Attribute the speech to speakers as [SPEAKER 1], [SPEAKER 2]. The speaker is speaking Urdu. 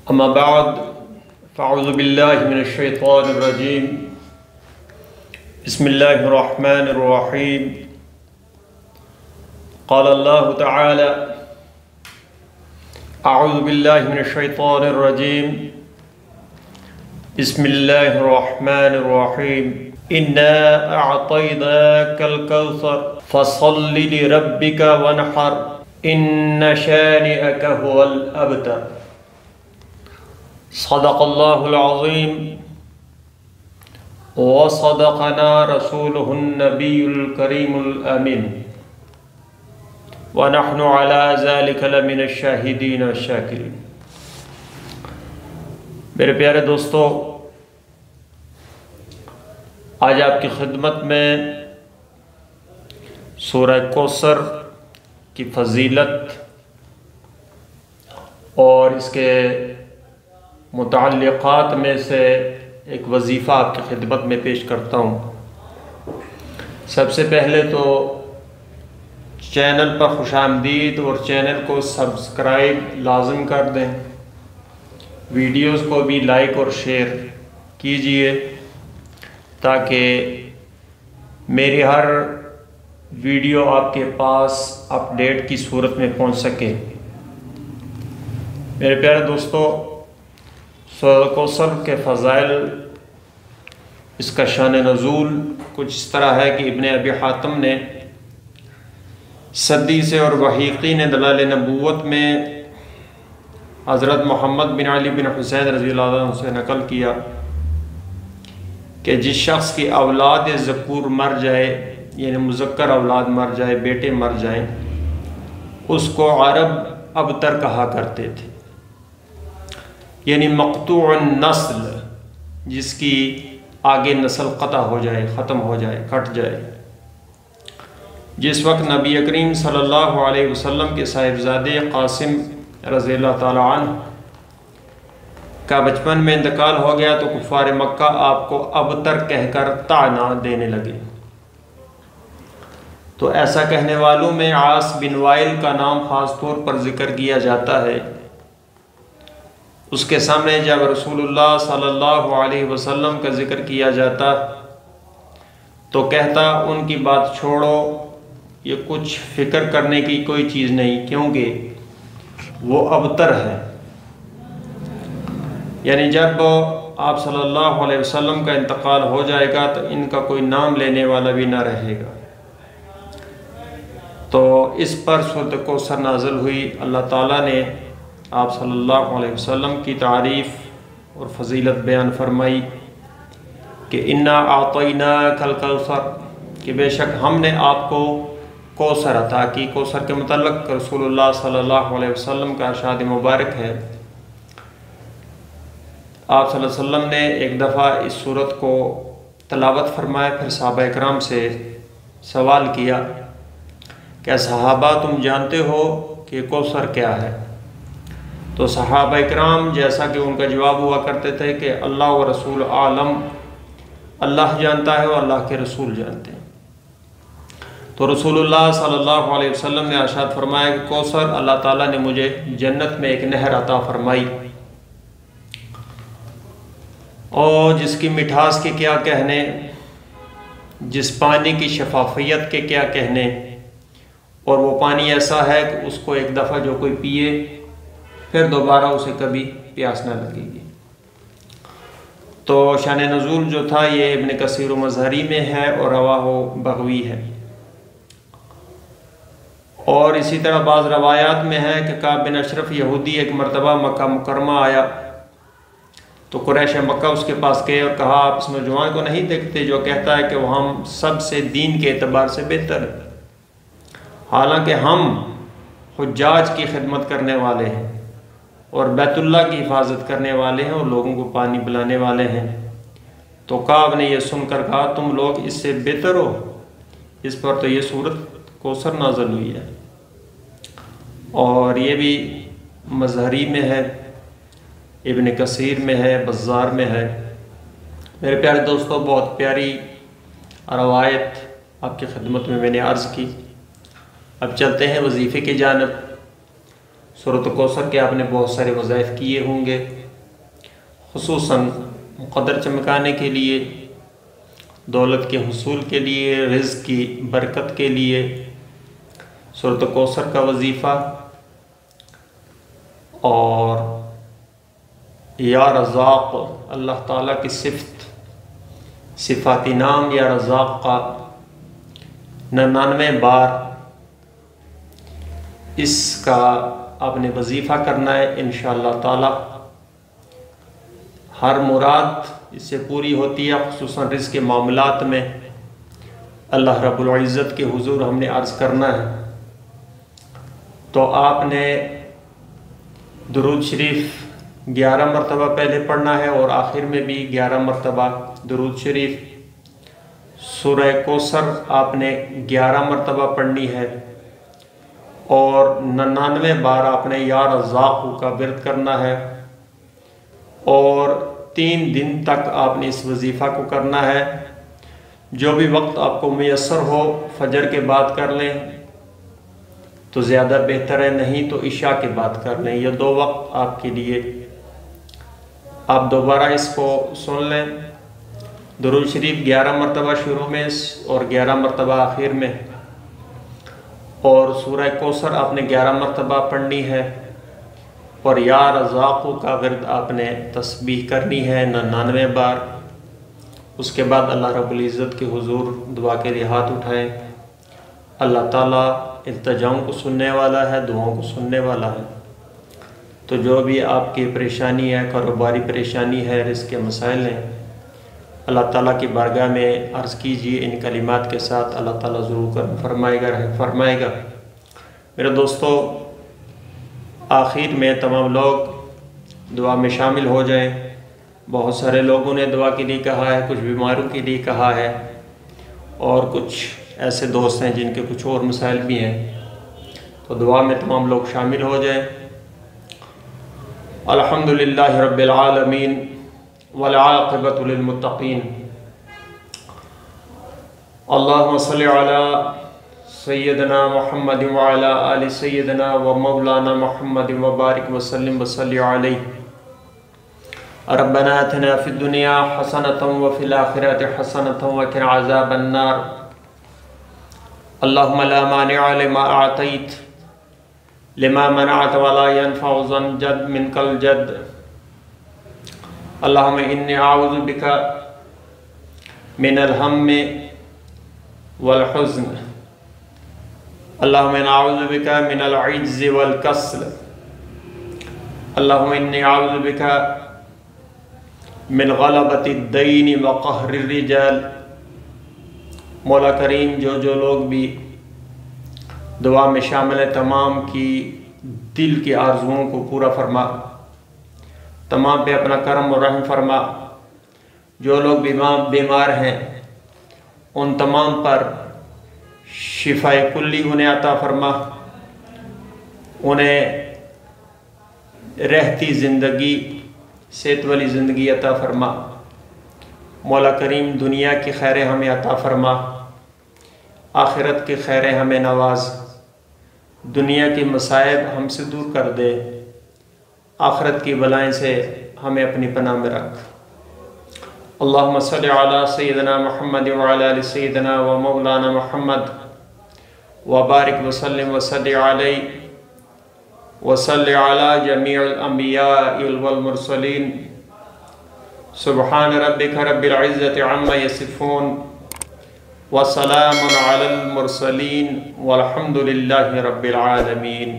[SPEAKER 1] اما بعد فاعوذ باللہ من الشیطان الرجیم بسم اللہ الرحمن الرحیم قال اللہ تعالی اعوذ باللہ من الشیطان الرجیم بسم اللہ الرحمن الرحیم انا اعطیناک الکوثر فصل لربک وانحر ان شانئک هو الابتر صدق اللہ العظیم وصدقنا رسولہ النبی الکریم الامین ونحن على ذلك لمن الشاہدین والشاکرین۔ میرے پیارے دوستو، آج آپ کی خدمت میں سورہ کوثر کی فضیلت اور اس کے متعلقات میں سے ایک وظیفہ آپ کی خدمت میں پیش کرتا ہوں۔ سب سے پہلے تو چینل پر خوش آمدید اور چینل کو سبسکرائب لازم کر دیں، ویڈیوز کو بھی لائک اور شیئر کیجئے تاکہ میری ہر ویڈیو آپ کے پاس اپڈیٹ کی صورت میں پہنچ سکے۔ میرے پیارے دوستو، سورہ کوثر کے فضائل، اس کا شان نزول کچھ اس طرح ہے کہ ابن ابی حاتم نے صدی سے اور وحیقین دلال نبوت میں حضرت محمد بن علی بن حسین رضی اللہ عنہ سے نقل کیا کہ جس شخص کی اولاد ذکور مر جائے، یعنی مذکر اولاد مر جائے، بیٹے مر جائیں، اس کو عرب ابتر کہا کرتے تھے، یعنی مقطوع النسل، جس کی آگے نسل قطع ہو جائے، ختم ہو جائے، کٹ جائے۔ جس وقت نبی کریم صلی اللہ علیہ وسلم کے صاحبزادے قاسم رضی اللہ تعالی عنہ کا بچپن میں انتقال ہو گیا تو کفار مکہ آپ کو ابتر کہہ کر طعنہ دینے لگے۔ تو ایسا کہنے والوں میں عاص بن وائل کا نام خاص طور پر ذکر کیا جاتا ہے۔ اس کے سامنے جب رسول اللہ صلی اللہ علیہ وسلم کا ذکر کیا جاتا تو کہتا ان کی بات چھوڑو، یہ کچھ فکر کرنے کی کوئی چیز نہیں، کیونکہ وہ ابتر ہے۔ یعنی جب آپ صلی اللہ علیہ وسلم کا انتقال ہو جائے گا تو ان کا کوئی نام لینے والا بھی نہ رہے گا۔ تو اس پر سورۃ کوثر نازل ہوئی۔ اللہ تعالیٰ نے آپ صلی اللہ علیہ وسلم کی تعریف اور فضیلت بیان فرمائی کہ انا اعطیناک الکوثر، کہ بے شک ہم نے آپ کو کوثر عطا کی۔ کوثر کے متعلق رسول اللہ صلی اللہ علیہ وسلم کا ارشاد مبارک ہے۔ آپ صلی اللہ علیہ وسلم نے ایک دفعہ اس سورت کو تلاوت فرمایا، پھر صحابہ اکرام سے سوال کیا کہ صحابہ تم جانتے ہو کہ کوثر کیا ہے؟ تو صحابہ اکرام جیسا کہ ان کا جواب ہوا کرتے تھے کہ اللہ و رسول عالم، اللہ جانتا ہے اور اللہ کے رسول جانتے ہیں۔ تو رسول اللہ صلی اللہ علیہ وسلم نے ارشاد فرمایا کہ کوثر اللہ تعالیٰ نے مجھے جنت میں ایک نہر عطا فرمائی، اور جس کی مٹھاس کے کیا کہنے، جس پانی کی شفافیت کے کیا کہنے، اور وہ پانی ایسا ہے کہ اس کو ایک دفعہ جو کوئی پیے پھر دوبارہ اسے کبھی پیاس نہ لگے گی۔ تو شان نزول جو تھا یہ ابن کثیر و مظہری میں ہے اور رواہ بغوی ہے۔ اور اسی طرح بعض روایات میں ہے کہ کعب بن اشرف یہودی ایک مرتبہ مکہ مکرمہ آیا تو قریش مکہ اس کے پاس گئے اور کہا آپ اس نوجوان کو نہیں دیکھتے جو کہتا ہے کہ وہ ہم سب سے دین کے اعتبار سے بہتر ہے، حالانکہ ہم حجاج کی خدمت کرنے والے ہیں اور بیت اللہ کی حفاظت کرنے والے ہیں اور لوگوں کو پانی پلانے والے ہیں۔ تو کعب نے یہ سن کر کہا تم لوگ اس سے بہتر ہو۔ اس پر تو یہ سورت کوثر نازل ہوئی ہے، اور یہ بھی مظہری میں ہے، ابن کثیر میں ہے، بزار میں ہے۔ میرے پیارے دوستو، بہت پیاری روایت آپ کی خدمت میں نے عرض کی۔ اب چلتے ہیں وظیفے کی جانب۔ سورۃ کوثر کے آپ نے بہت سارے وظائف کیے ہوں گے، خصوصاً قدر چمکانے کے لیے، دولت کے حصول کے لیے، رزق کی برکت کے لیے سورۃ کوثر کا وظیفہ، اور یا رزاق اللہ تعالیٰ کی صفاتی نام یا رزاق کا 99 بار اس کا آپ نے وظیفہ کرنا ہے۔ انشاءاللہ تعالیٰ ہر مراد اس سے پوری ہوتی ہے، خصوصاً رزق کے معاملات میں اللہ رب العزت کے حضور ہم نے عرض کرنا ہے۔ تو آپ نے درود شریف 11 مرتبہ پہلے پڑھنا ہے اور آخر میں بھی 11 مرتبہ درود شریف۔ سورہ کوثر آپ نے 11 مرتبہ پڑھنی ہے اور 99 بار آپ نے یا رزاق کا ورد کرنا ہے، اور 3 دن تک آپ نے اس وظیفہ کو کرنا ہے۔ جو بھی وقت آپ کو میسر ہو، فجر کے بعد کر لیں تو زیادہ بہتر ہے، نہیں تو عشاء کے بعد کر لیں۔ یہ 2 وقت آپ کے لیے، آپ دوبارہ اس کو سن لیں۔ درود شریف 11 مرتبہ شروع میں اور 11 مرتبہ آخر میں، اور سورہ کوثر آپ نے 11 مرتبہ پڑھنی ہے، اور یا رزاق کا ورد آپ نے تسبیح کرنی ہے 99 بار۔ اس کے بعد اللہ رب العزت کے حضور دعا کے لیے ہاتھ اٹھائیں۔ اللہ تعالیٰ التجاؤں کو سننے والا ہے، دعاؤں کو سننے والا ہے۔ تو جو بھی آپ کی پریشانی ہے، کاروباری پریشانی ہے، رزق کے مسائل ہیں، اللہ تعالیٰ کی بارگاہ میں عرض کیجئے، ان کلمات کے ساتھ اللہ تعالیٰ ضرور کرم فرمائے گا۔ میرے دوستو، آخر میں تمام لوگ دعا میں شامل ہو جائیں۔ بہت سارے لوگوں نے دعا کے لیے کہا ہے، کچھ بیماروں کے لیے کہا ہے، اور کچھ ایسے دوست ہیں جن کے کچھ اور مسائل بھی ہیں، تو دعا میں تمام لوگ شامل ہو جائیں۔ الحمدللہ رب العالمین والعاقبۃ للمتقین، اللہم صلی علی سیدنا محمد وعلی آل سیدنا و مولانا محمد وبارک وسلم وصلی علیہ۔ ربنا آتنا فی الدنیا حسنۃ وفی الآخرۃ حسنۃ وقنا عذاب النار۔ اللہم لا مانع لما اعطیت لما منعت ولا ينفع ذا الجد منك الجد۔ اللہم انی اعوذ بک من الہم والحزن، اللہم انی اعوذ بک من العجز والکسل، اللہم انی اعوذ بک من غلبۃ الدین وقہر الرجال۔ مولا کریم، جو لوگ بھی دعا میں شامل ہیں، تمام کی دل کی آرزوؤں کو پورا فرما، تمام پہ اپنا کرم و رحم فرما۔ جو لوگ بیمار ہیں، ان تمام پر شفاء کلی انہیں عطا فرما، انہیں رہتی زندگی، صحت والی زندگی عطا فرما۔ مولا کریم، دنیا کی خیریں ہمیں عطا فرما، آخرت کی خیریں ہمیں نواز، دنیا کی مصائب ہم سے دور کر دے، آخرت کی بلائیں سے ہمیں اپنی پناہ میں رکھ۔ اللہم صلی علی سیدنا محمد وعلی آل سیدنا و مولانا محمد وبارک وسلم وصلی علیہ وصلی علی جمیع الانبیاء والمرسلین۔ سبحان ربک رب العزت عما یصفون وسلام علی المرسلین والحمد للہ رب العالمین۔